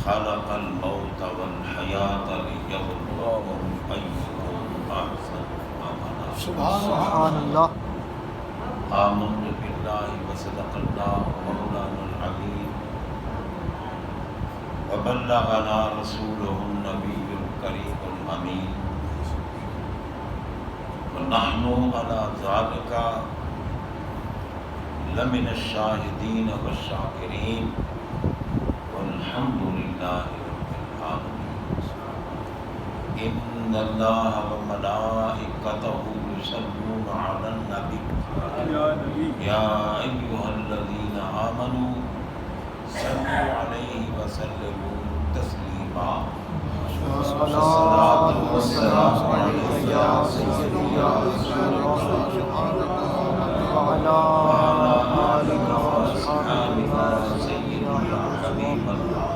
خلق الموت والحیاة لیبلوکم ایکم احسن عملا۔ سبحان اللہ۔ آمنت باللہ وصدق اللہ مولانا العظیم وبلغنا رسولہ النبی الکریم الامین ونحن علی ذلک لمن الشاہدین والشاکرین والحمد للہ رب العالمین۔ ان اللہ وملائکتہ یصلون علی النبی یا ایھا الذین آمنوا صلوا علیہ وسلموا تسلیما۔ الصلاۃ والسلام علیک یا سیدی یا رسول اللہ وعلی آلک وأصحابک سیدی یا حبیب اللہ۔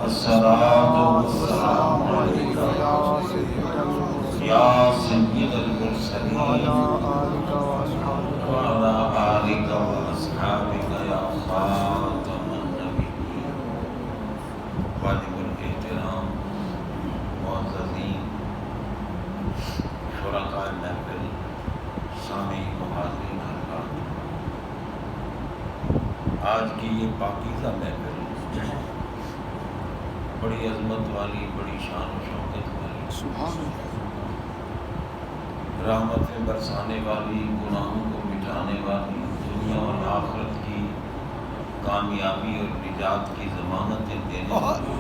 الصلاۃ والسلام علیک یا سید المرسلین وعلى آلك وأصحابك يا خاتم النبيين۔ واجب الاحترام معززین شرکاء محفل، سامعین و حاضرین حضرات، آج کی یہ پاکیزہ محفل بڑی عظمت والی، بڑی شان و شوکت والی، رحمتیں برسانے والی، گناہوں کو مٹانے والی، دنیا اور آخرت کی کامیابی اور نجات کی ضمانتیں دینے والی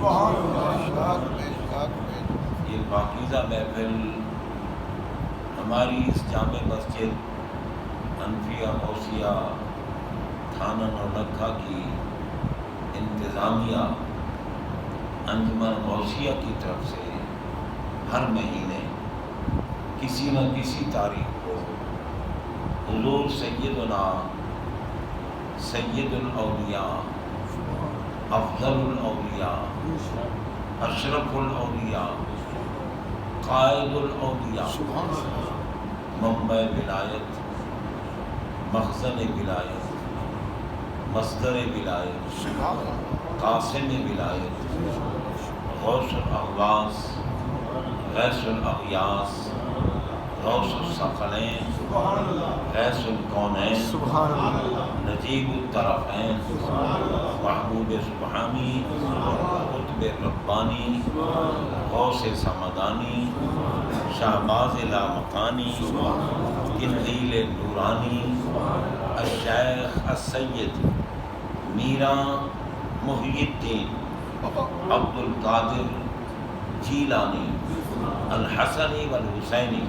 یہ پاکیزہ محفل ہماری اس جامع مسجد انفیہ غوثیہ تھانہ نولکھا کی انتظامیہ انجمن غوثیہ کی طرف سے ہر مہینے کسی نہ کسی تاریخ کو حضور سیدنا سید الاولیاء، افضل الاولیاء، اشرف الاولیاء، قائد الاولیاء، منبع ولایت، مخزن ولایت، مصدر ولایت، قاسم ولایت، غوث الاغواث، غیث الاغیاث، غوث الثقلین، غیث الکونین، نجیب الطرفین، محبوب سبحانی، قطب ربانی، غوث سمدانی، شہباز لامکانی، قندیل نورانی، الشیخ السید میراں محی الدین عبد القادر جیلانی الحسنی والحسینی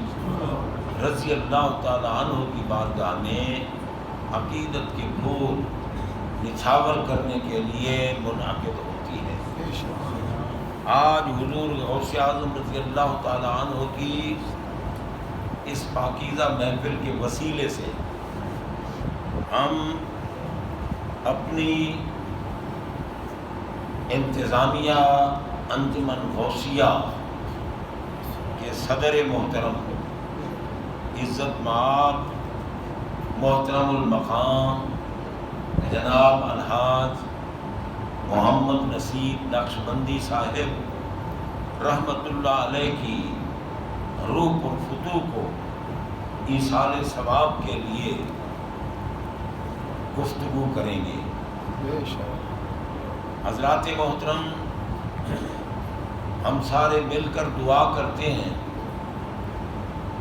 رضی اللہ تعالی عنہ کی بارگاہ میں عقیدت کے پھول نچھاور کرنے کے لیے منعقد ہوتی ہے۔ آج حضور غوث اعظم رضی اللہ تعالی عنہ کی اس پاکیزہ محفل کے وسیلے سے ہم اپنی انتظامیہ انجمن غوثیہ کے صدر محترم، عزت مآب، محترم المقام جناب الحاج محمد نصیب نقشبندی صاحب رحمت اللہ علیہ کی روح پرفتوح کو ایصال ثواب کے لیے گفتگو کریں گے۔ حضرات محترم، ہم سارے مل کر دعا کرتے ہیں،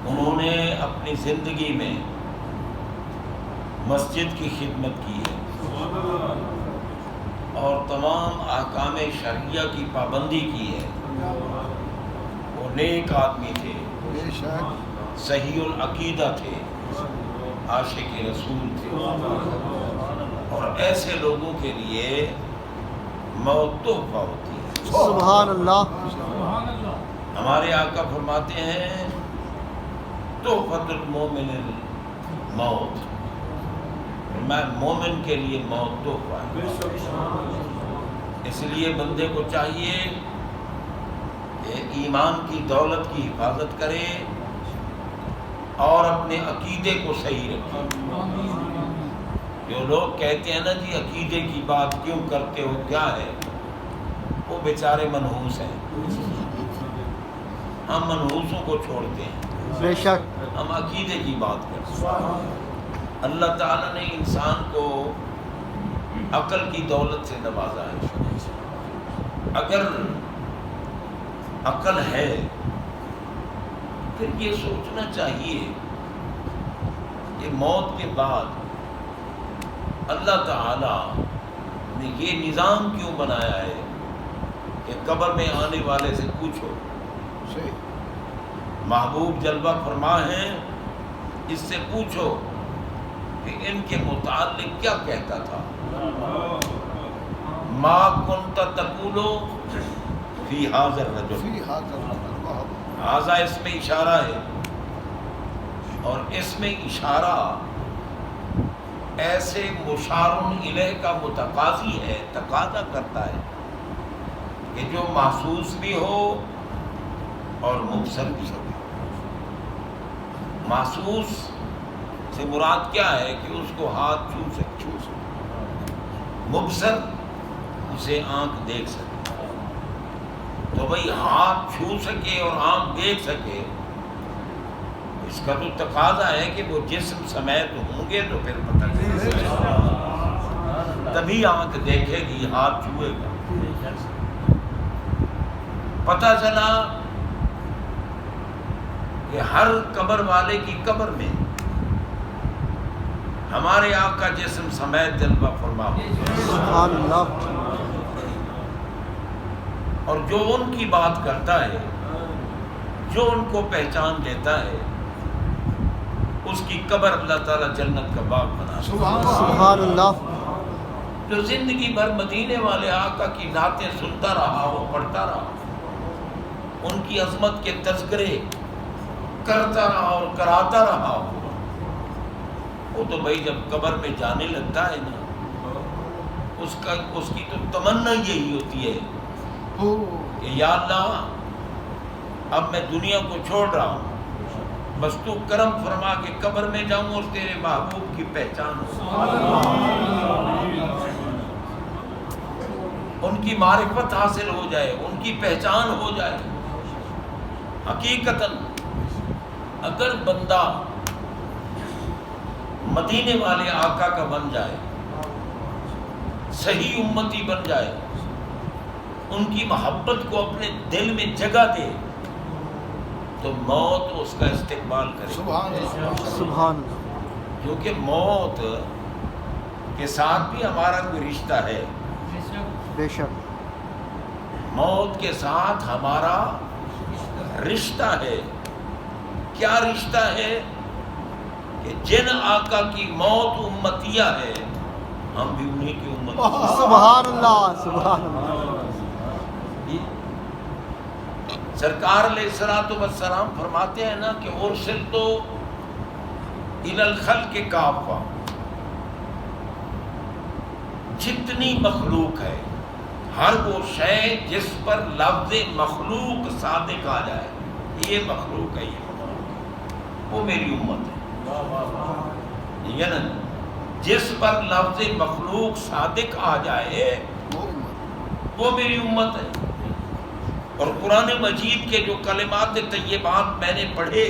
انہوں نے اپنی زندگی میں مسجد کی خدمت کی ہے اور تمام احکام شرعیہ کی پابندی کی ہے۔ وہ نیک آدمی تھے، صحیح العقیدہ تھے، عاشق رسول تھے، اور ایسے لوگوں کے لیے موت تحفہ ہوتی ہے۔ سبحان اللہ۔ ہمارے آقا فرماتے ہیں تحفۃ المومن الموت، میں مومن کے لیے موت تحفہ ہے۔ اس لیے بندے کو چاہیے کہ ایمان کی دولت کی حفاظت کرے اور اپنے عقیدے کو صحیح رکھے۔ جو لوگ کہتے ہیں نا جی عقیدے کی بات کیوں کرتے ہو، کیا ہے وہ بیچارے منحوس ہیں. ہم منحوسوں کو چھوڑتے ہیں، بے شک. ہم عقیدے کی بات کرتے ہیں. اللہ تعالیٰ نے انسان کو عقل کی دولت سے نوازا ہے. اگر عقل ہے پھر یہ سوچنا چاہیے کہ موت کے بعد اللہ تعالیٰ نے یہ نظام کیوں بنایا ہے کہ قبر میں آنے والے سے پوچھو. محبوب جلوہ فرما ہیں اس سے پوچھو کہ ان کے متعلق کیا کہتا تھا. ما کنت تقول فی ھذا الرجل، ھذا اس میں اشارہ ہے، اور اس میں اشارہ ایسے مشار الیہ کا متقاضی ہے، تقاضا کرتا ہے کہ جو محسوس بھی ہو اور مبصر بھی ہو. محسوس سے مراد کیا ہے کہ اس کو ہاتھ چھو سکے، مبصر اسے آنکھ دیکھ سکے. تو بھئی ہاتھ چھو سکے اور آنکھ دیکھ سکے، اس کا تو تقاضا ہے کہ وہ جسم سمیت ہوں گے تو پھر پتہ چلے گا، تبھی آنکھ دیکھے گی، ہاتھ چھوئے گا. پتہ چلا کہ ہر قبر والے کی قبر میں ہمارے آقا جسم سمیت جلوہ فرما ہو. سبحان اللہ. اور جو ان کی بات کرتا ہے، جو ان کو پہچان لیتا ہے، اس کی قبر اللہ تعالیٰ جنت کا باغ بنا. سبحان اللہ. جو زندگی بھر مدینے والے آقا کی نعتیں سنتا رہا ہو، پڑھتا رہا، ان کی عظمت کے تذکرے کرتا رہا اور کراتا رہا ہو، وہ تو بھائی جب قبر میں جانے لگتا ہے نا، اس کی تو تمنا یہی ہوتی ہے کہ یا اللہ اب میں دنیا کو چھوڑ رہا ہوں، بس تو کرم فرما کے قبر میں جاؤں اور تیرے محبوب کی پہچان ہو، ان کی معرفت حاصل ہو جائے، ان کی پہچان ہو جائے. حقیقتاً اگر بندہ مدینے والے آقا کا بن جائے، صحیح امتی بن جائے، ان کی محبت کو اپنے دل میں جگہ دے، تو موت اس کا استقبال کرے. سبحان اللہ. کیونکہ موت کے ساتھ بھی ہمارا کوئی رشتہ ہے. بے شک. موت کے ساتھ ہمارا رشتہ ہے. کیا رشتہ ہے؟ کہ جن آقا کی موت امتیہ ہے، ہم بھی انہی کی امت. سبحان اللہ. سبحان اللہ. سرکار علیہ السلام فرماتے ہیں نا کہ ارسلت الی الخلق کافہ، جتنی مخلوق ہے، ہر وہ شے جس پر لفظ مخلوق صادق آ جائے، یہ مخلوق ہے، وہ میری امت ہے. ٹھیک ہے نا؟ جس پر لفظ مخلوق صادق آ جائے وہ میری امت ہے. اور قرآن مجید کے جو کلمات طیبات میں نے پڑھے،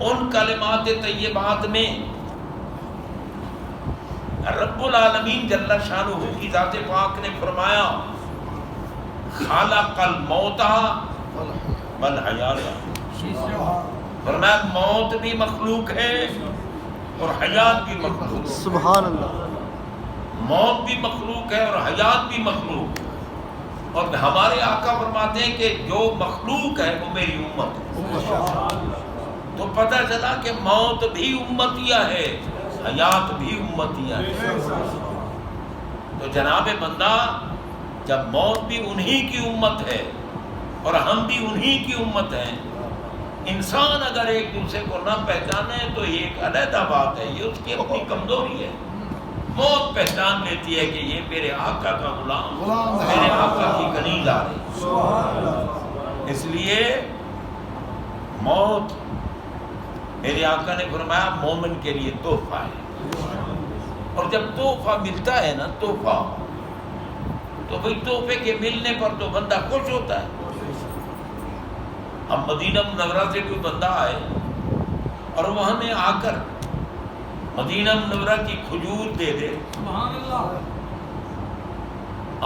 ان کلمات طیبات میں رب العالمین جل شانہ کی ذات پاک نے فرمایا خلق الموت والحیات. فرمایا موت بھی مخلوق ہے اور حیات بھی مخلوق. سبحان اللہ. موت بھی مخلوق ہے اور حیات بھی مخلوق. اور ہمارے آقا فرماتے ہیں کہ جو مخلوق ہے وہ میری امت ہے. تو پتہ چلا کہ موت بھی امتیہ ہے، حیات بھی امتیہ ہے. تو جناب بندہ، جب موت بھی انہی کی امت ہے اور ہم بھی انہی کی امت ہیں، انسان اگر ایک دوسرے کو نہ پہچانے تو یہ ایک علیحدہ بات ہے، یہ اس کی اپنی کمزوری ہے. موت پہچان لیتی ہے کہ یہ میرے آقا کا غلام، میرے آقا کی کنیز آ رہی. اس لیے موت میرے آقا نے فرمایا مومن کے لیے تحفہ ہے. اور جب تحفہ ملتا ہے نا، تحفہ تو بھئی تحفے کے ملنے پر تو بندہ خوش ہوتا ہے. اب مدینہ منورہ سے کوئی بندہ آئے اور وہ ہمیں آ کر مدینہ منورہ کی کھجور دے دے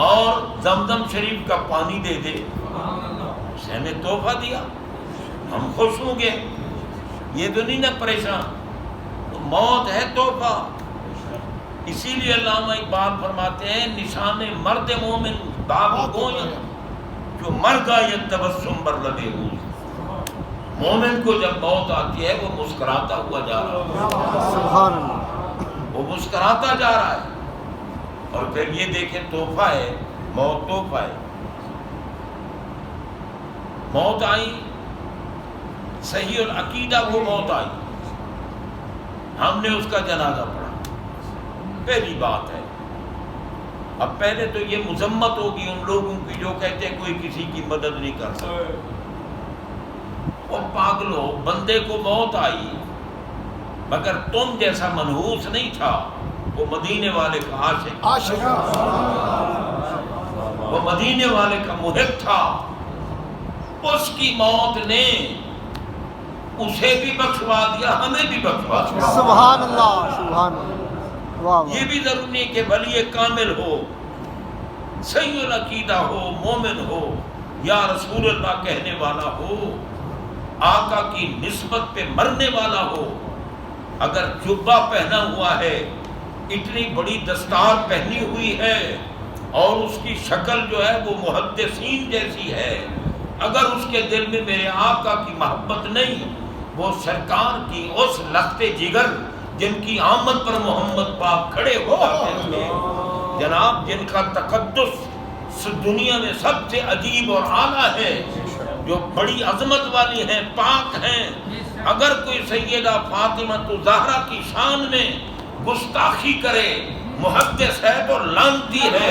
اور زمزم شریف کا پانی دے دے، اسے ہمیں تحفہ دیا، ہم خوش ہوں گے. یہ تو نہیں نا پریشان. تو موت ہے تحفہ. اسی لیے علامہ اقبال فرماتے ہیں نشان مرد مومن باب گویا جو مر گا یہ تبسم بر لبے ہو. مومن کو جب موت آتی ہے وہ مسکراتا ہوا جا رہا ہے، سبحان اللہ، وہ مسکراتا جا رہا ہے. اور پھر یہ دیکھیں تحفہ ہے، موت تحفہ ہے. موت آئی، صحیح العقیدہ وہ موت آئی، ہم نے اس کا جنازہ پڑھا. پہلی بات ہے. اب پہلے تو یہ مذمت ہوگی ان لوگوں کی جو کہتے ہیں کوئی کسی کی مدد نہیں کر سکتا. وہ پاگلو، بندے کو موت آئی مگر تم جیسا منحوس نہیں تھا. وہ مدینے والے کا عاشق، وہ مدینے والے کا محب تھا. اس کی موت نے اسے بھی بخشوا دیا، ہمیں بھی بخشوا دیا. سبحان اللہ، سبحان اللہ. واہ یہ بھی ضروری نہیں کہ ولی کامل ہو، صحیح العقیدہ ہو، مومن ہو، یا رسول اللہ کہنے والا ہو، آقا کی نسبت پہ مرنے والا ہو. اگر جبہ پہنا ہوا ہے، اتنی بڑی دستار پہنی ہوئی ہے اور اس کی شکل جو ہے وہ محدثین جیسی ہے، اگر اس کے دل میں میرے آقا کی محبت نہیں، وہ سرکار کی اس لخت جگر جن کی آمد پر محمد پاک کھڑے ہو جاتے تھے، جناب جن کا تقدس دنیا میں سب سے عجیب اور اعلیٰ ہے، جو بڑی عظمت والی ہیں، پاک ہیں، اگر کوئی سیدہ فاطمہ زہرا کی شان میں گستاخی کرے، محدث ہے تو لعنتی ہے،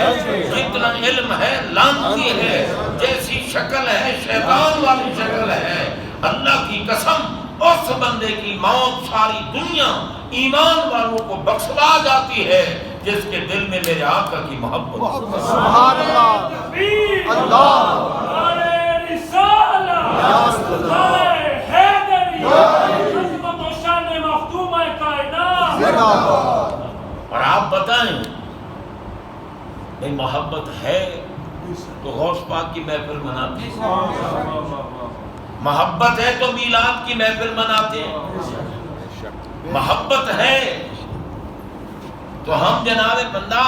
جتنا علم ہے لعنتی ہے، جیسی شکل ہے شیطان والی شکل ہے. اللہ کی قسم اس بندے کی موت ساری دنیا ایمان والوں کو بخشوا جاتی ہے جس کے دل میں میرے آقا کی محبت. سبحان اللہ، اللہ اور آپ بتائیں بھئی محبت ہے تو غوث پاک کی محفل مناتے ہیں، محبت ہے تو میلاد کی محفل مناتے ہیں، محبت ہے تو ہم جناب بندہ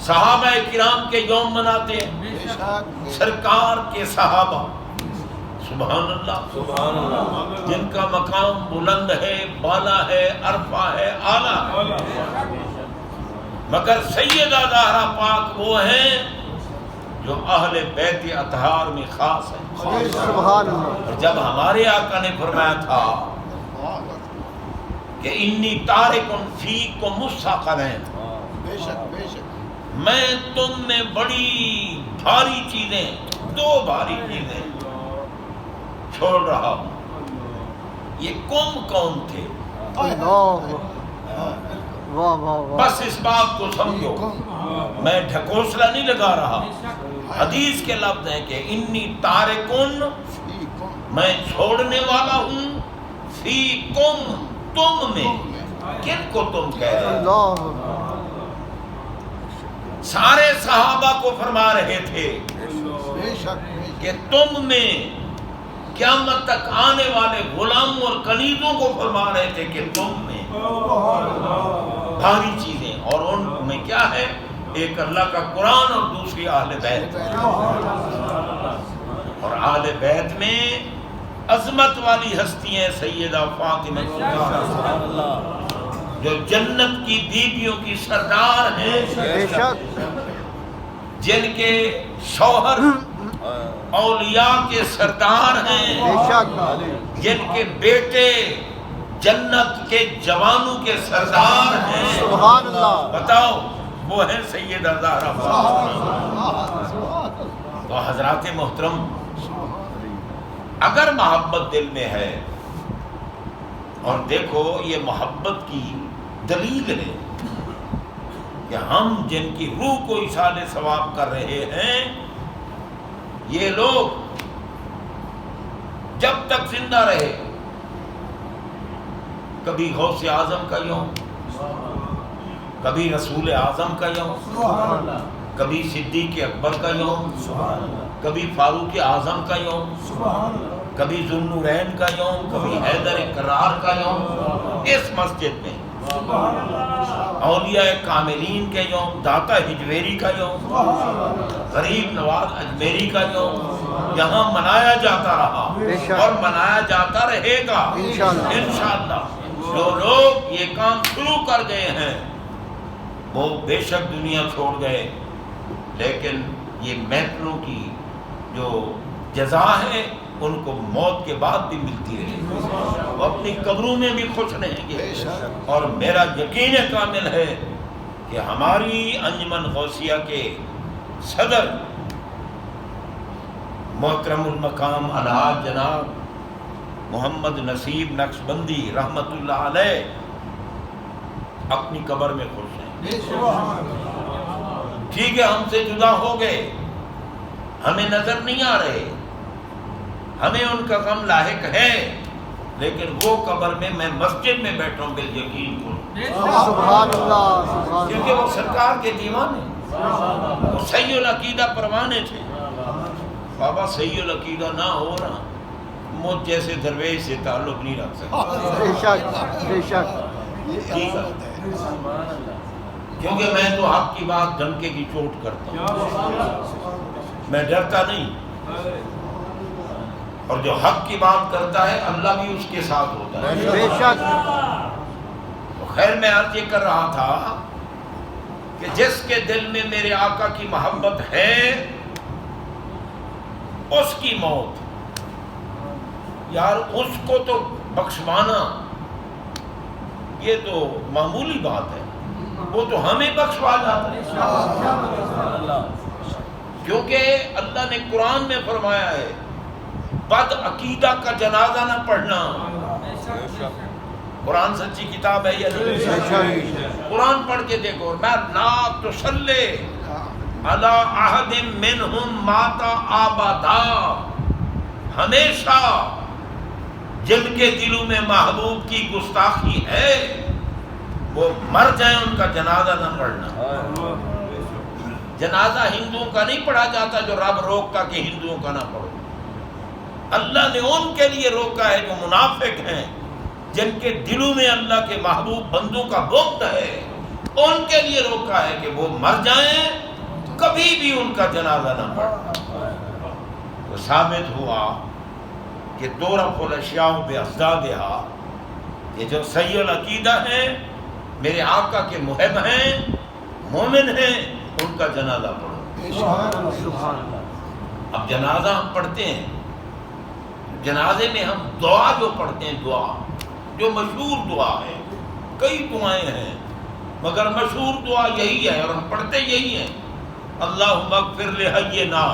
صحابہ کرام کے یوم مناتے ہیں، سرکار کے صحابہ، سبحان اللہ، جن کا مقام بلند ہے، بالا ہے، عرفہ ہے، اعلیٰ ہے. مگر سیدہ زہرا پاک وہ ہیں جو اہل بیت اطہار میں خاص ہیں. سبحان اللہ. اور جب ہمارے آقا نے فرمایا تھا کہ انی تارکن فیکم الثقلین، میں تم میں بڑی بھاری چیزیں، دو بھاری چیزیں چھوڑ رہا ہوں. یہ کون تھے؟ بس اس بات کو سمجھو، میں ڈھکوسلہ نہیں لگا رہا. حدیث کے لفظ ہیں کہ انی تارکن، میں چھوڑنے والا ہوں، فیکم، تم میں. کن کو تم کہہ رہے ہیں؟ سارے صحابہ کو فرما رہے تھے کہ تم میں، قیامت تک آنے والے غلاموں اور کنیزوں کو فرما رہے تھے کہ تم میں بھاری چیزیں. اور ان میں کیا ہے؟ ایک اللہ کا قرآن اور دوسری اہل بیت. اور اہل بیت میں عظمت والی ہستی ہیں سیدہ فاطمہ جو جنت کی بیویوں کی سردار ہیں، جن کے شوہر اولیاء کے سردار ہیں، جن کے بیٹے جنت کے جوانوں کے سردار ہیں. سبحان اللہ. بتاؤ وہ ہیں سیدہ زہرا فاطمہ. تو حضرات محترم، اگر محبت دل میں ہے، اور دیکھو یہ محبت کی دلیل ہے، کہ ہم جن کی روح کو ایصال ثواب کر رہے ہیں، یہ لوگ جب تک زندہ رہے کبھی غوث اعظم کا یوم، کبھی رسول اعظم کا یوم، کبھی صدیق اکبر کا یوم، کبھی فاروق اعظم کا یوم، کبھی ذوالنورین کا یوم، کبھی حیدر کرار کا یوم اس مسجد میں، اولیاء کاملین کے یوم، داتا ہجویری کا یوم، غریب نواز اجمیری کا یوم یہاں منایا جاتا رہا اور منایا جاتا رہے گا انشاءاللہ۔ جو لوگ یہ کام شروع کر گئے ہیں وہ بے شک دنیا چھوڑ گئے، لیکن یہ محفلوں کی جو جزا ہے ان کو موت کے بعد بھی ملتی رہے، وہ اپنی قبروں میں بھی خوش رہیں گے۔ اور میرا یقین کامل ہے کہ ہماری انجمن غوثیہ کے صدر محترم المقام الحاج جناب محمد نصیب نقشبندی رحمت اللہ علیہ اپنی قبر میں خوش ہیں۔ ٹھیک ہے، ہم سے جدا ہو گئے، ہمیں نظر نہیں آ رہے، ہمیں ان کا غم لاحق ہے، لیکن وہ قبر میں میں مسجد میں بیٹھا ہوں بالیقین کو، سبحان اللہ، کیونکہ وہ سرکار کے دیوانے، وہ صحیح العقیدہ پروانے تھے۔ بابا صحیح العقیدہ نہ ہو رہا مجھ جیسے درویش سے تعلق نہیں رکھ سکتا، بے شک بے شک، ٹھیک ہے، کیونکہ میں تو حق کی بات ڈنکے کی چوٹ کرتا ہوں، میں ڈرتا نہیں، اور جو حق کی بات کرتا ہے اللہ بھی اس کے ساتھ ہوتا ہے۔ بے شک۔ تو خیر میں عرض یہ کر رہا تھا کہ جس کے دل میں میرے آقا کی محبت ہے اس کی موت، یار اس کو تو بخشوانا یہ تو معمولی بات ہے، وہ تو ہمیں بخشوا جاتا ہے، کیونکہ اللہ نے قرآن میں فرمایا ہے بد عقیدہ کا جنازہ نہ پڑھنا۔ قرآن سچی کتاب ہے یا نہیں؟ قرآن پڑھ کے دیکھو، میں لا تصلی علی احد منہم مات ابدا، ہمیشہ جن کے دلوں میں محبوب کی گستاخی ہے وہ مر جائیں ان کا جنازہ نہ پڑھنا۔ جنازہ ہندوؤں کا نہیں پڑھا جاتا جو رب روکا کہ ہندوؤں کا نہ پڑھو، اللہ نے ان کے لیے روکا ہے جو منافق ہیں، جن کے دلوں میں اللہ کے محبوب بندوں کا بغض ہے، ان کے لیے روکا ہے کہ وہ مر جائیں کبھی بھی ان کا جنازہ نہ پڑھنا۔ تو ثابت ہوا کہ تورف الاشیاء باسدادہا، یہ جو صحیح العقیدہ ہیں، میرے آقا کے محب ہیں، مومن ہیں، ان کا جنازہ پڑھو۔ اب جنازہ ہم پڑھتے ہیں، جنازے میں ہم دعا جو پڑھتے ہیں، دعا جو مشہور دعا ہے، کئی دعائیں ہیں مگر مشہور دعا یہی ہے اور ہم پڑھتے یہی ہیں، اللہم اغفر لحینا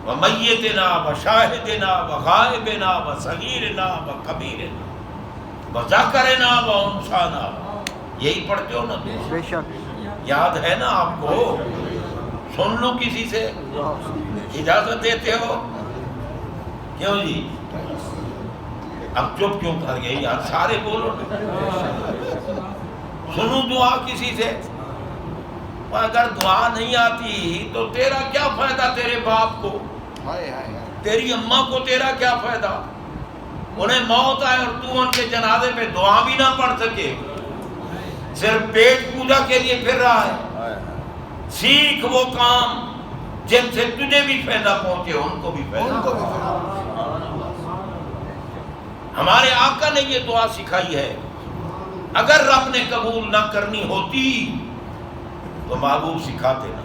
ومیتنا وشاہدنا وغائبنا وصغیرنا وکبیرنا وذکرنا وانثانا، یہی پڑھتے ہو نا؟ بے شک، یاد ہے نا آپ کو؟ سن لو کسی سے، اجازت دیتے ہو؟ کیوں جی اب چپ کیوں کر گئے یار، سارے بولو نا، سنو دعا کسی سے۔ اگر دعا نہیں آتی تو تیرا کیا فائدہ، تیرے باپ کو، تیری اماں کو تیرا کیا فائدہ؟ انہیں موت آئے اور تو ان کے جنازے پہ دعا بھی نہ پڑھ سکے، صرف پیٹ پوجا کے لیے پھر رہا ہے۔ سیکھ وہ کام جن سے تجھے بھی فائدہ پہنچے، ان کو بھی فائدہ۔ ہمارے آقا نے یہ دعا سکھائی ہے، اگر رب نے قبول نہ کرنی ہوتی تو محبوب سکھاتے نا۔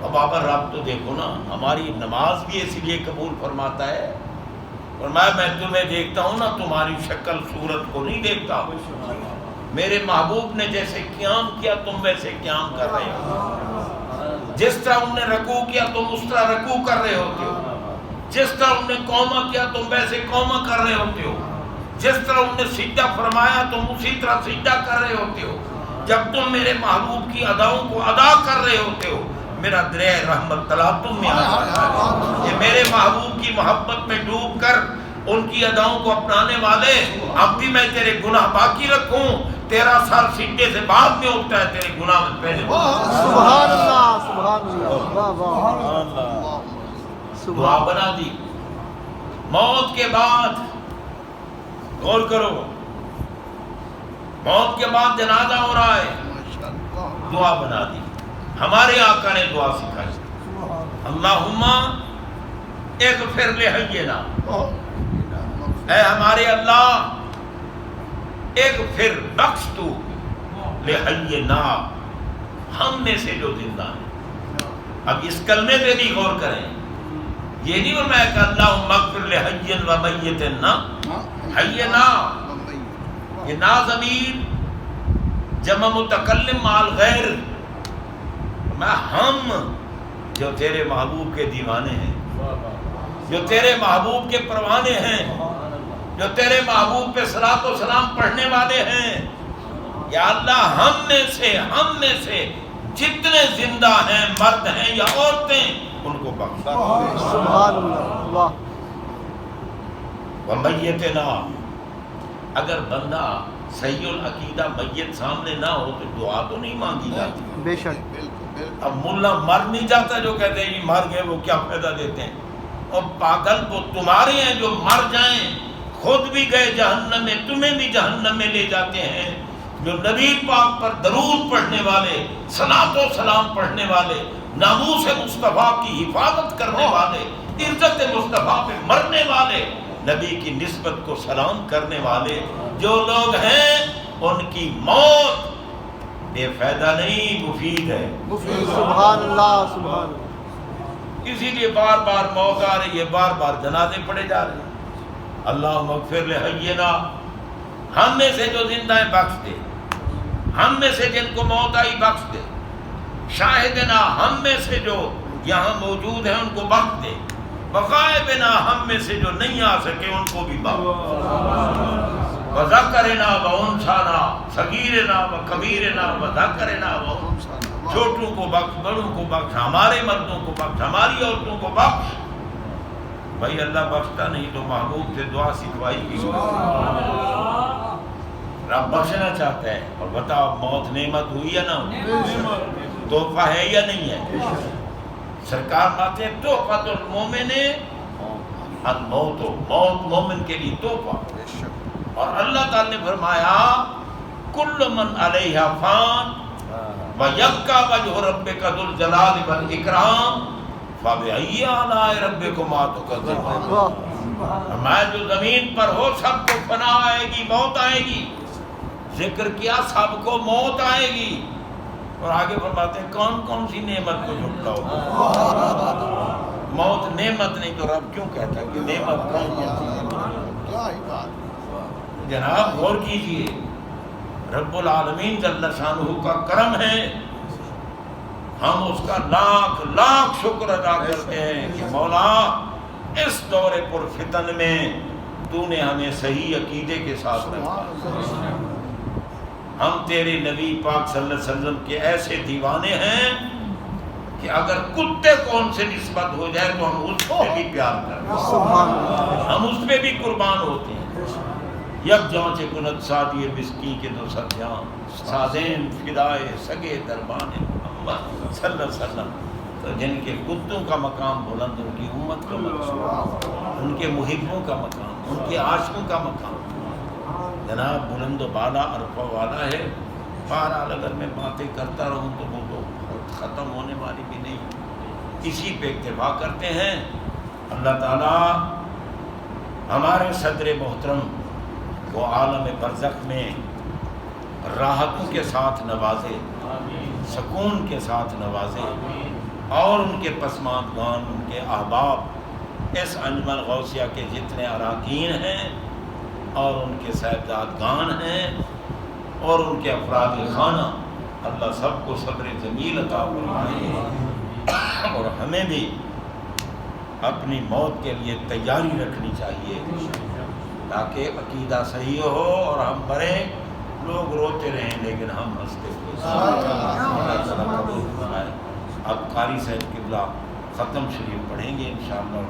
اب بابا رب تو دیکھو نا، ہماری نماز بھی اس لیے قبول فرماتا ہے، فرمایا میں تمہیں دیکھتا ہوں نا، تمہاری شکل صورت کو نہیں دیکھتا، میرے محبوب نے جیسے قیام کیا تم ویسے قیام کر رہے ہو، جس طرح انہوں نے رکوع کیا تم اس طرح رکوع کر رہے ہوتے ہو، جس طرح انہوں نے قومہ کیا تم ویسے قومہ کر رہے ہوتے ہو، جس طرح انہوں نے سجدہ فرمایا تم اسی طرح سجدہ کر رہے ہوتے ہو، جب تم میرے محبوب کی اداؤں کو ادا کر رہے ہوتے ہو میرا دریا رحمت تلا تم میں آ جاتا ہے. یہ میرے محبوب کی محبت میں ڈوب کر ان کی اداؤں کو اپنانے والے اب بھی میں تیرے گناہ باقی رکھوں. تیرا سر سینے سے بعد میں اٹھتا ہے تیرے گناہ میں پہلے. سبحان اللہ سبحان اللہ واہ واہ دعا بنا دی. موت کے بعد غور کرو موت کے بعد جنازہ ہو رہا ہے دعا بنا دی. ہمارے آقا نے دعا سکھائی اللہم اغفر لحینا اے ہمارے اللہ اغفر بخش تو لحینا ہم میں سے جو زندہ ہیں. اب اس کلمے پہ بھی غور کریں. یہ نہیں فرمایا کہ اللہم اغفر لحین و میتن نا حینا. یہ نا ضمیر جمع متکلم مال غیر میں ہم جو تیرے محبوب کے دیوانے ہیں جو تیرے محبوب کے پروانے ہیں جو تیرے محبوب پہ صلاۃ و سلام پڑھنے والے ہیں یا اللہ ہم میں سے جتنے زندہ ہیں مرد ہیں یا عورتیں ان کو بخش. سبحان اللہ واہ. ومیتنا اگر بندہ صحیح العقیدہ میت سامنے نہ ہو تو دعا تو نہیں مانگی جاتی. بے شک. اب ملا مر نہیں جاتا جو کہتے ہیں یہ مر گئے وہ کیا فائدہ دیتے ہیں. اور پاگل وہ تمہارے ہیں جو مر جائیں خود بھی گئے جہنم میں تمہیں بھی جہنم میں لے جاتے ہیں. جو نبی پاک پر درود پڑھنے والے صلاۃ و سلام پڑھنے والے ناموس مصطفیٰ کی حفاظت کرنے والے عزت مصطفیٰ پہ مرنے والے نبی کی نسبت کو سلام کرنے والے جو لوگ ہیں ان کی موت بے فائدہ نہیں مفید ہے. سبحان اللہ سبحان اللہ. اسی لیے بار بار موت آ رہی ہے بار بار جنازے پڑے جا رہے ہیں. اللہم اغفر لحینا ہم میں سے جو زندہ ہیں بخش دے. ہم میں سے جن کو موت آئی بخش دے. شاہدنا ہم میں سے جو یہاں موجود ہیں ان کو بخش دے. بغائبنا ہم میں سے جو نہیں آ سکے ان کو بھی بخش. وذکرنا وانثانا صغیرنا وکبیرنا وذکرنا وانثانا چھوٹوں کو بخش بڑوں کو بخش ہمارے مردوں کو بخش ہماری عورتوں کو بخش. بھائی اللہ بخشتا نہیں تو محبوب سے دعا سکھوائی گئی. رب بخشنا چاہتا ہے. اور بتاؤ موت نعمت ہوئی یا نہ ہوئی تحفہ ہے یا نہیں ہے. سرکار بات ہے تحفۃ المومن الموت موت مومن کے لیے تحفہ. اور اللہ تعالی نے فرمایا کل من علیہا فان ویبقی وجہ ربک ذو الجلال والاکرام فبأی آلاء ربکما تکذبان. فرمایا جو زمین پر ہو سب کو فنا آئے گی موت آئے گی. ذکر کیا سب کو موت آئے گی. اور آگے فرماتے ہیں کون کون سی نعمت کو جھٹلاؤ. موت نعمت نہیں تو رب کیوں کہتا ہے کہ نعمت کون سی. جناب غور کیجئے رب العالمین جل شانہ کا کرم ہے. ہم اس کا لاکھ لاکھ شکر ادا کرتے ہیں کہ مولا اس دور پر فتن میں تو نے ہمیں صحیح عقیدے کے ساتھ رکھا. ہم تیرے نبی پاک صلی اللہ علیہ وسلم کے ایسے دیوانے ہیں کہ اگر کتے کون سے نسبت ہو جائے تو ہم اس پہ بھی پیار کرتے ہیں. ہم اس پہ بھی قربان ہوتے ہیں. یک جان سے کنت سادی مسکی کے دو سجاں سازین فدائے سگے دربان محمد صلی اللہ علیہ وسلم. تو جن کے کتوں کا مقام بلند ان کی امت کا مقام ان کے محبوں کا مقام ان کے عاشقوں کا مقام جناب بلند و بالا عرفہ والا ہے. بہرحال اگر میں باتیں کرتا رہوں تو وہ تو ختم ہونے والی بھی نہیں. اسی پہ اکتفا کرتے ہیں. اللہ تعالیٰ ہمارے صدر محترم کو عالم برزخ میں راحتوں کے ساتھ نوازے سکون کے ساتھ نوازے اور ان کے پسماندگان ان کے احباب اس انجمن غوثیہ کے جتنے اراکین ہیں اور ان کے صاحبزادگان ہیں اور ان کے افراد خانہ اللہ سب کو صبر جمیل عطا فرمائے. اور ہمیں بھی اپنی موت کے لیے تیاری رکھنی چاہیے تاکہ عقیدہ صحیح ہو اور ہم مریں لوگ روتے رہیں لیکن ہم ہنستے تھے. اللہ تعالیٰ قبول فرمائے. اب قاری صاحب قبلہ ختم شریف پڑھیں گے انشاءاللہ.